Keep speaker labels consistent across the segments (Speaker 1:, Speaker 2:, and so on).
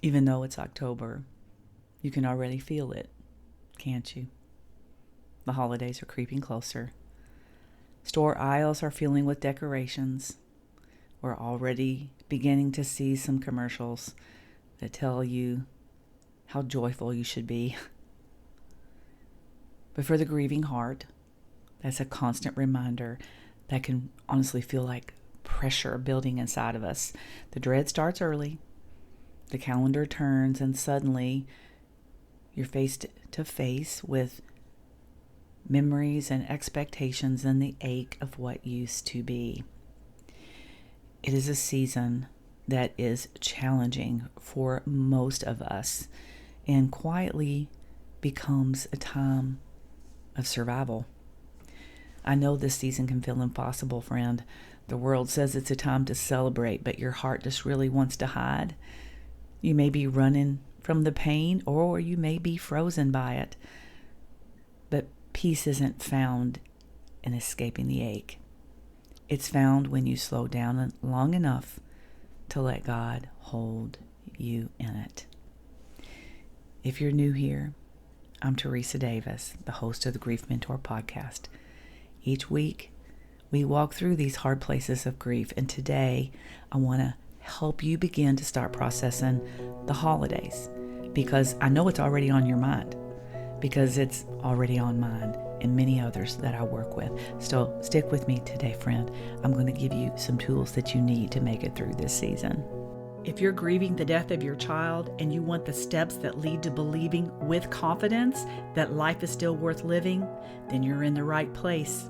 Speaker 1: Even though it's October, you can already feel it, can't you? The holidays are creeping closer. Store aisles are filling with decorations. We're already beginning to see some commercials that tell you how joyful you should be. But for the grieving heart, that's a constant reminder that can honestly feel like pressure building inside of us. The dread starts early, the calendar turns, and suddenly you're face to face with memories and expectations and the ache of what used to be. It is a season that is challenging for most of us and quietly becomes a time of survival. I know this season can feel impossible, friend. The world says it's a time to celebrate, but your heart just really wants to hide. You may be running from the pain, or you may be frozen by it. But peace isn't found in escaping the ache. It's found when you slow down long enough to let God hold you in it. If you're new here, I'm Teresa Davis, the host of the Grief Mentor podcast. Each week, we walk through these hard places of grief, and today I want to help you begin to start processing the holidays, because I know it's already on your mind, because it's already on mine and many others that I work with. So stick with me today, friend. I'm going to give you some tools that you need to make it through this season. If you're grieving the death of your child and you want the steps that lead to believing with confidence that life is still worth living, then you're in the right place.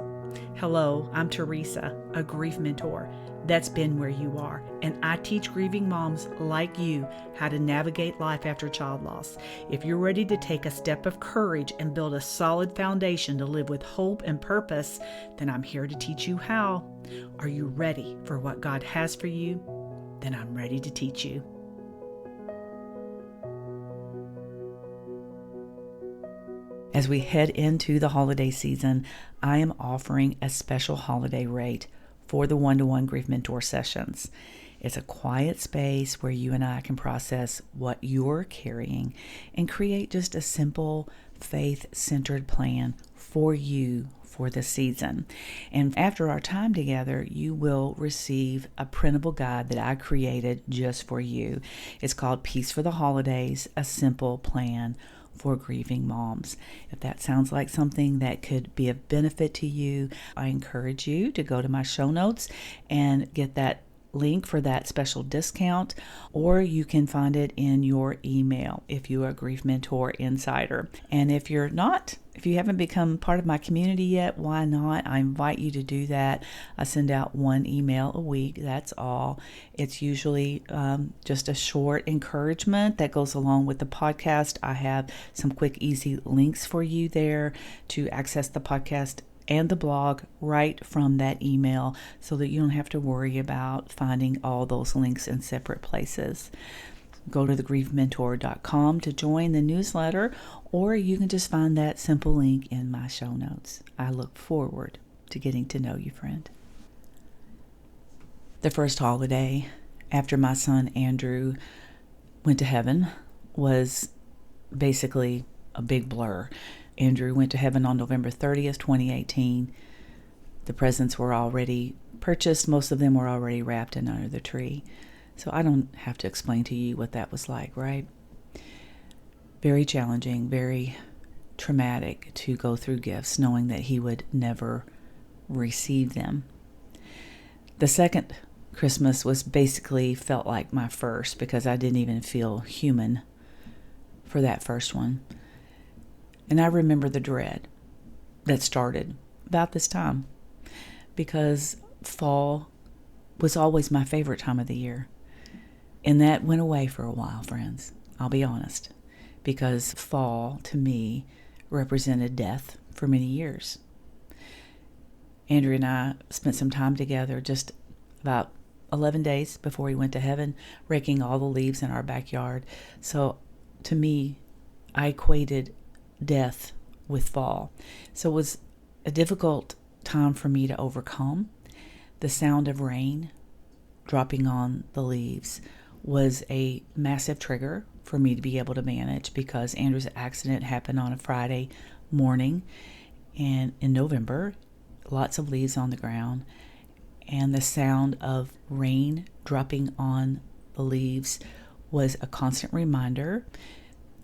Speaker 1: Hello, I'm Teresa, a grief mentor. That's been where you are, and I teach grieving moms like you how to navigate life after child loss. If you're ready to take a step of courage and build a solid foundation to live with hope and purpose, then I'm here to teach you how. Are you ready for what God has for you? Then I'm ready to teach you. As we head into the holiday season, I am offering a special holiday rate for the one-to-one grief mentor sessions. It's a quiet space where you and I can process what you're carrying and create just a simple, faith-centered plan for you for the season. And after our time together, you will receive a printable guide that I created just for you. It's called Peace for the Holidays, a simple plan for grieving moms. If that sounds like something that could be of benefit to you, I encourage you to go to my show notes and get that link for that special discount, or you can find it in your email if you are a Grief Mentor Insider. And if you haven't become part of my community yet, why not? I invite you to do that. I send out one email a week, that's all. It's usually just a short encouragement that goes along with the podcast. I have some quick, easy links for you there to access the podcast and the blog right from that email, so that you don't have to worry about finding all those links in separate places. Go to thegriefmentor.com to join the newsletter, or you can just find that simple link in my show notes. I look forward to getting to know you, friend. The first holiday after my son Andrew went to heaven was basically a big blur. Andrew went to heaven on November 30th, 2018. The presents were already purchased. Most of them were already wrapped and under the tree. So I don't have to explain to you what that was like, right? Very challenging, very traumatic to go through gifts, knowing that he would never receive them. The second Christmas was basically felt like my first, because I didn't even feel human for that first one. And I remember the dread that started about this time, because fall was always my favorite time of the year. And that went away for a while, friends. I'll be honest, because fall to me represented death for many years. Andrew and I spent some time together, just about 11 days before he went to heaven, raking all the leaves in our backyard. So to me, I equated death with fall. So it was a difficult time for me to overcome. The sound of rain dropping on the leaves was a massive trigger for me to be able to manage, because Andrew's accident happened on a Friday morning, and in November, lots of leaves on the ground, and the sound of rain dropping on the leaves was a constant reminder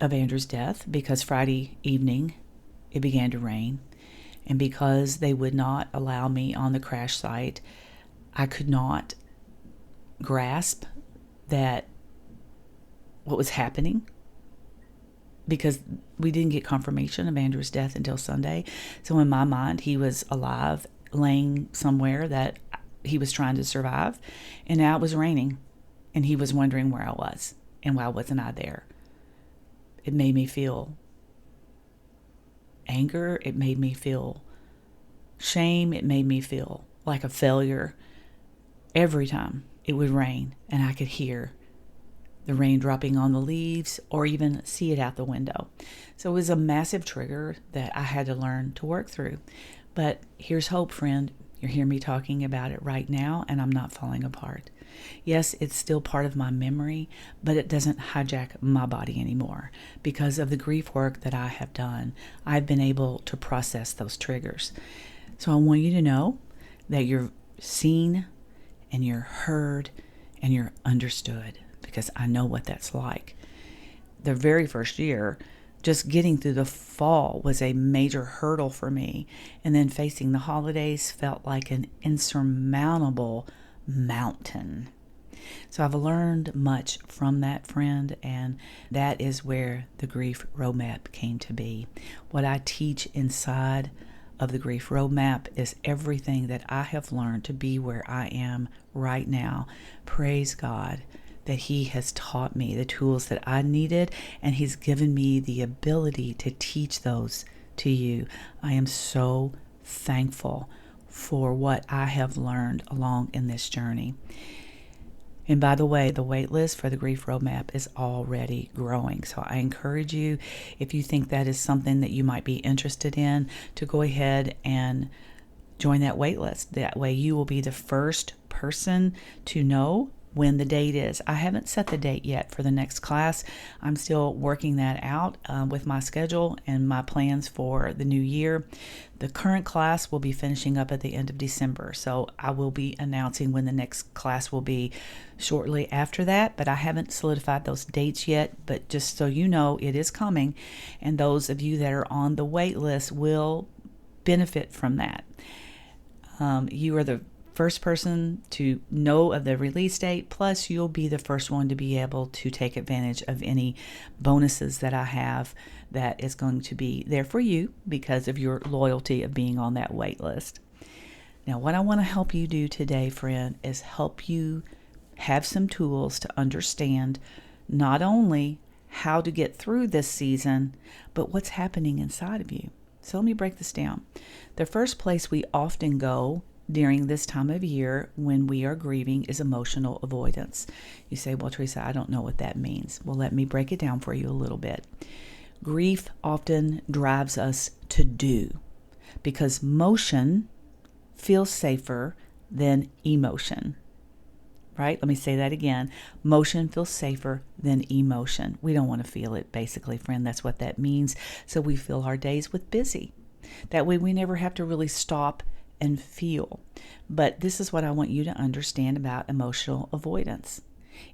Speaker 1: of Andrew's death, because Friday evening it began to rain, and because they would not allow me on the crash site, I could not grasp that what was happening, because we didn't get confirmation of Andrew's death until Sunday. So in my mind, he was alive, laying somewhere that he was trying to survive, and now it was raining, and he was wondering where I was, and why wasn't I there. It made me feel anger. It made me feel shame. It made me feel like a failure. Every time it would rain and I could hear the rain dropping on the leaves or even see it out the window. So it was a massive trigger that I had to learn to work through. But here's hope, friend. You hear me talking about it right now, and I'm not falling apart. Yes, it's still part of my memory, but it doesn't hijack my body anymore. Because of the grief work that I have done, I've been able to process those triggers. So I want you to know that you're seen and you're heard and you're understood, because I know what that's like. The very first year, just getting through the fall was a major hurdle for me. And then facing the holidays felt like an insurmountable mountain. So I've learned much from that, friend, and that is where the Grief Roadmap came to be. What I teach inside of the Grief Roadmap is everything that I have learned to be where I am right now. Praise God that He has taught me the tools that I needed, and He's given me the ability to teach those to you. I am so thankful for what I have learned along in this journey. And by the way, the wait list for the Grief Roadmap is already growing. So I encourage you, if you think that is something that you might be interested in, to go ahead and join that wait list. That way you will be the first person to know when the date is. I haven't set the date yet for the next class. I'm still working that out with my schedule and my plans for the new year. The current class will be finishing up at the end of December, so I will be announcing when the next class will be shortly after that, but I haven't solidified those dates yet. But just so you know, it is coming, and those of you that are on the wait list will benefit from that. You are the first person to know of the release date, plus you'll be the first one to be able to take advantage of any bonuses that I have that is going to be there for you because of your loyalty of being on that wait list. Now, what I want to help you do today, friend, is help you have some tools to understand not only how to get through this season, but what's happening inside of you. So let me break this down. The first place we often go during this time of year when we are grieving is emotional avoidance. You say, well, Teresa, I don't know what that means. Well, let me break it down for you a little bit. Grief often drives us to do, because motion feels safer than emotion. Right? Let me say that again. Motion feels safer than emotion. We don't want to feel it, basically, friend. That's what that means. So we fill our days with busy. That way we never have to really stop and feel. But this is what I want you to understand about emotional avoidance.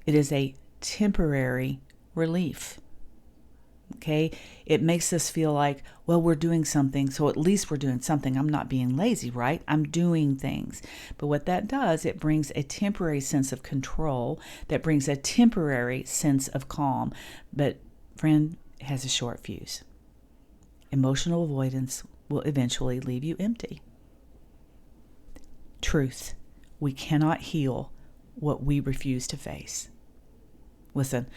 Speaker 1: It is a temporary relief. Okay? It makes us feel like, well, we're doing something, so at least we're doing something. I'm not being lazy, right? I'm doing things. But what that does, it brings a temporary sense of control, that brings a temporary sense of calm. But, friend, it has a short fuse. Emotional avoidance will eventually leave you empty. Truth. We cannot heal what we refuse to face. Listen,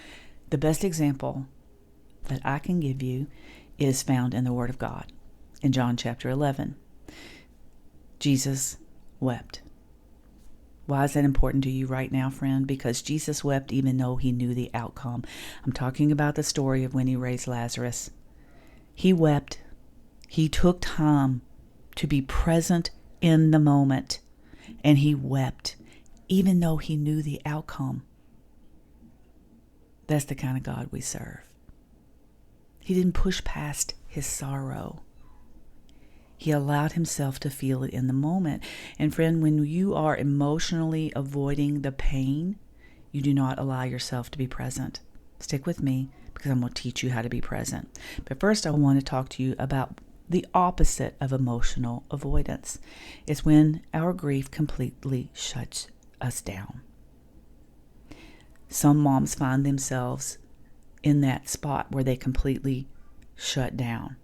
Speaker 1: the best example that I can give you is found in the Word of God. In John chapter 11, Jesus wept. Why is that important to you right now, friend? Because Jesus wept even though He knew the outcome. I'm talking about the story of when He raised Lazarus. He wept. He took time to be present in the moment. And He wept, even though He knew the outcome. That's the kind of God we serve. He didn't push past his sorrow. He allowed himself to feel it in the moment. And friend, when you are emotionally avoiding the pain, you do not allow yourself to be present. Stick with me because I'm going to teach you how to be present. But first, I want to talk to you about the opposite of emotional avoidance. It's when our grief completely shuts us down. Some moms find themselves in that spot where they completely shut down.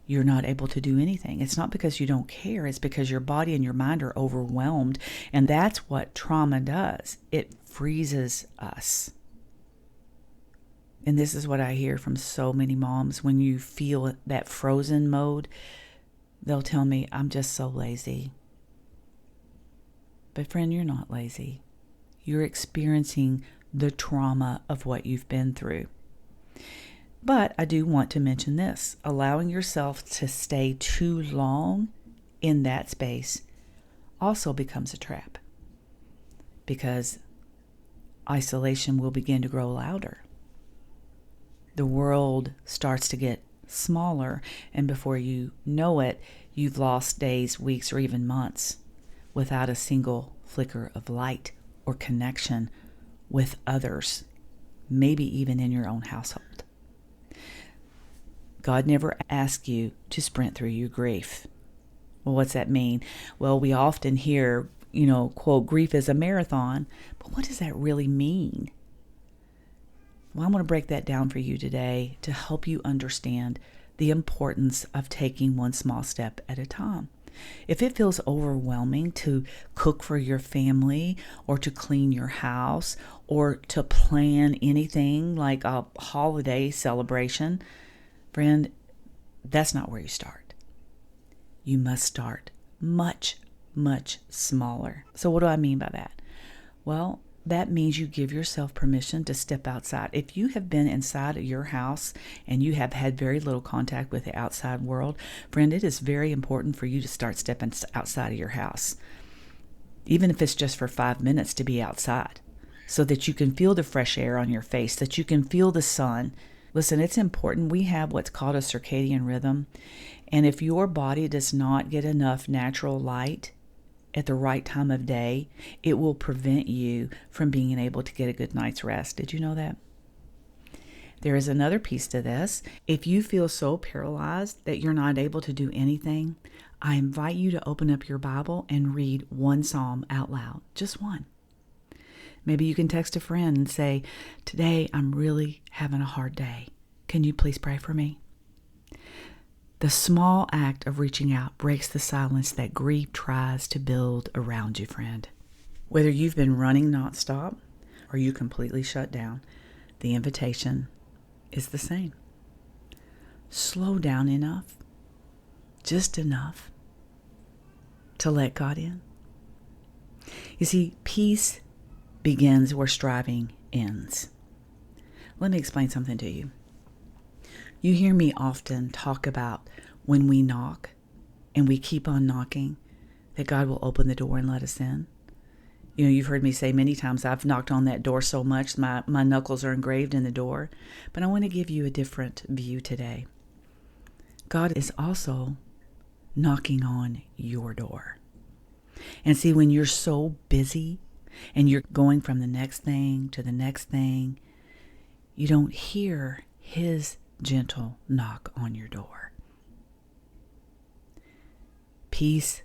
Speaker 1: You're not able to do anything. It's not because you don't care. It's because your body and your mind are overwhelmed. And that's what trauma does. It freezes us. And this is what I hear from so many moms. When you feel that frozen mode, they'll tell me, I'm just so lazy. But friend, you're not lazy. You're experiencing the trauma of what you've been through. But I do want to mention this. Allowing yourself to stay too long in that space also becomes a trap, because isolation will begin to grow louder. The world starts to get smaller, and before you know it, you've lost days, weeks, or even months without a single flicker of light or connection with others, maybe even in your own household. God never asked you to sprint through your grief. Well, what's that mean? Well, we often hear, quote, grief is a marathon, but what does that really mean? Well, I'm going to break that down for you today to help you understand the importance of taking one small step at a time. If it feels overwhelming to cook for your family or to clean your house or to plan anything like a holiday celebration, friend, that's not where you start. You must start much, much smaller. So what do I mean by that? Well, that means you give yourself permission to step outside. If you have been inside of your house and you have had very little contact with the outside world, friend, it is very important for you to start stepping outside of your house. Even if it's just for 5 minutes, to be outside so that you can feel the fresh air on your face, that you can feel the sun. Listen, it's important. We have what's called a circadian rhythm. And if your body does not get enough natural light at the right time of day, it will prevent you from being able to get a good night's rest. Did you know that? There is another piece to this. If you feel so paralyzed that you're not able to do anything, I invite you to open up your Bible and read one psalm out loud, just one. Maybe you can text a friend and say, today I'm really having a hard day. Can you please pray for me? The small act of reaching out breaks the silence that grief tries to build around you, friend. Whether you've been running nonstop or you completely shut down, the invitation is the same. Slow down enough, just enough, to let God in. You see, peace begins where striving ends. Let me explain something to you. You hear me often talk about when we knock and we keep on knocking, that God will open the door and let us in. You've heard me say many times, I've knocked on that door so much, my knuckles are engraved in the door. But I want to give you a different view today. God is also knocking on your door. And see, when you're so busy and you're going from the next thing to the next thing, you don't hear his gentle knock on your door. Peace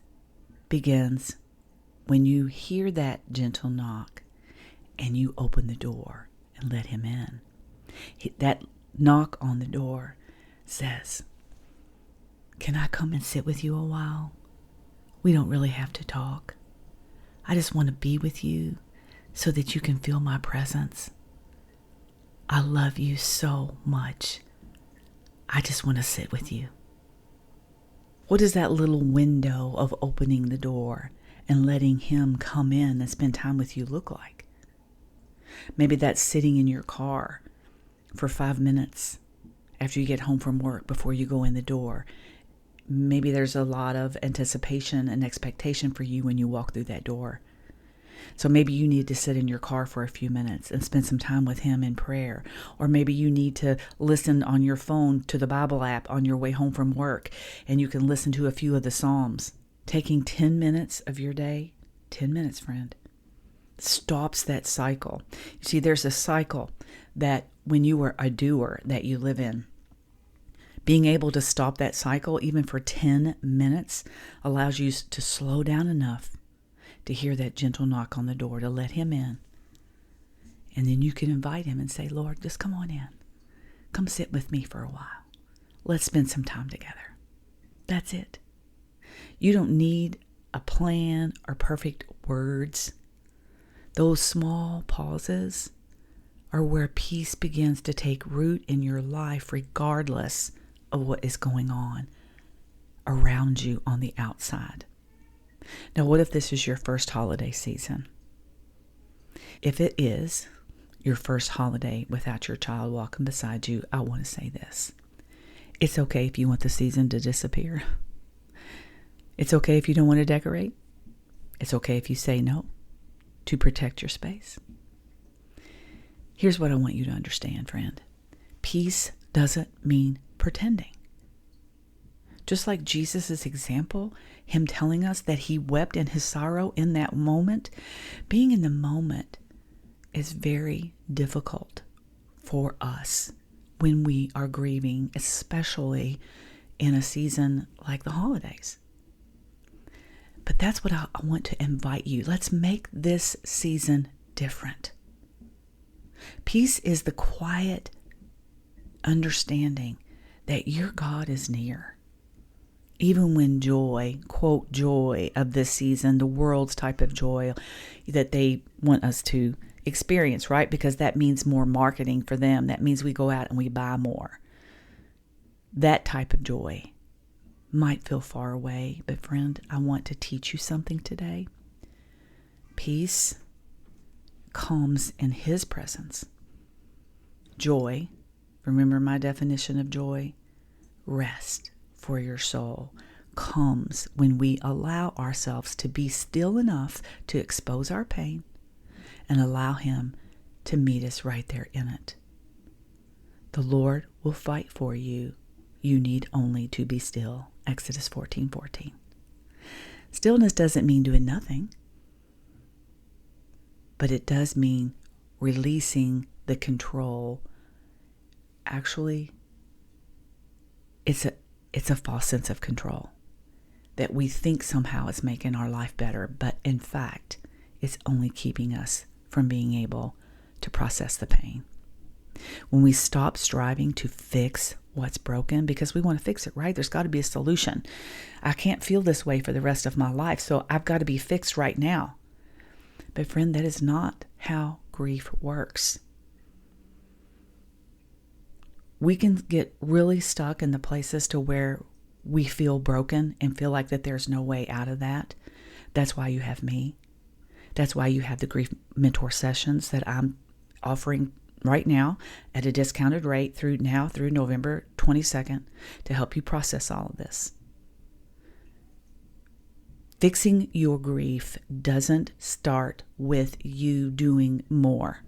Speaker 1: begins when you hear that gentle knock and you open the door and let him in. That knock on the door says, can I come and sit with you a while? We don't really have to talk. I just want to be with you so that you can feel my presence. I love you so much. I just want to sit with you. What does that little window of opening the door and letting him come in and spend time with you look like? Maybe that's sitting in your car for 5 minutes after you get home from work before you go in the door. Maybe there's a lot of anticipation and expectation for you when you walk through that door. So maybe you need to sit in your car for a few minutes and spend some time with him in prayer. Or maybe you need to listen on your phone to the Bible app on your way home from work, and you can listen to a few of the Psalms. Taking 10 minutes of your day, 10 minutes, friend, stops that cycle. You see, there's a cycle that when you are a doer that you live in. Being able to stop that cycle, even for 10 minutes, allows you to slow down enough to hear that gentle knock on the door, to let him in. And then you can invite him and say, Lord, just come on in. Come sit with me for a while. Let's spend some time together. That's it. You don't need a plan or perfect words. Those small pauses are where peace begins to take root in your life, regardless of what is going on around you on the outside. Now, what if this is your first holiday season? If it is your first holiday without your child walking beside you, I want to say this. It's okay if you want the season to disappear. It's okay if you don't want to decorate. It's okay if you say no to protect your space. Here's what I want you to understand, friend. Peace doesn't mean pretending. Just like Jesus' example, him telling us that he wept in his sorrow in that moment, being in the moment is very difficult for us when we are grieving, especially in a season like the holidays. But that's what I want to invite you. Let's make this season different. Peace is the quiet understanding that your God is near. Even when joy, quote, joy of this season, the world's type of joy that they want us to experience, right? Because that means more marketing for them. That means we go out and we buy more. That type of joy might feel far away, but friend, I want to teach you something today. Peace comes in his presence. Joy, remember my definition of joy? Rest for your soul comes when we allow ourselves to be still enough to expose our pain and allow him to meet us right there in it. The Lord will fight for you. You need only to be still. Exodus 14:14. Stillness doesn't mean doing nothing, but it does mean releasing the control. Actually, it's a false sense of control that we think somehow is making our life better, but in fact, it's only keeping us from being able to process the pain. When we stop striving to fix what's broken, because we want to fix it, right? There's got to be a solution. I can't feel this way for the rest of my life, so I've got to be fixed right now. But friend, that is not how grief works. We can get really stuck in the places to where we feel broken and feel like that there's no way out of that. That's why you have me. That's why you have the grief mentor sessions that I'm offering right now at a discounted rate through November 22nd to help you process all of this. Fixing your grief doesn't start with you doing more.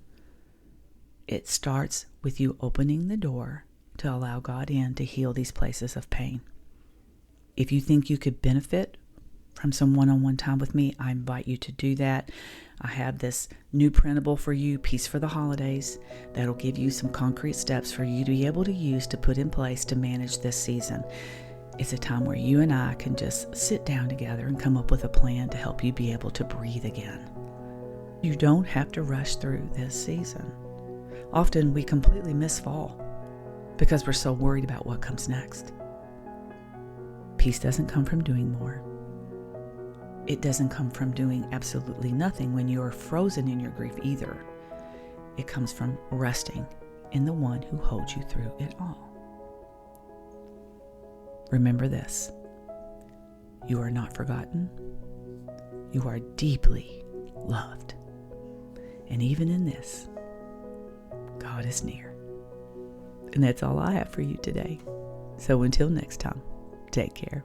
Speaker 1: It starts with you opening the door to allow God in to heal these places of pain. If you think you could benefit from some one-on-one time with me, I invite you to do that. I have this new printable for you, Peace for the Holidays, that'll give you some concrete steps for you to be able to use to put in place to manage this season. It's a time where you and I can just sit down together and come up with a plan to help you be able to breathe again. You don't have to rush through this season. Often we completely miss fall because we're so worried about what comes next. Peace doesn't come from doing more. It doesn't come from doing absolutely nothing when you're frozen in your grief either. It comes from resting in the one who holds you through it all. Remember this: you are not forgotten. You are deeply loved. And even in this, God is near. And that's all I have for you today. So until next time, take care.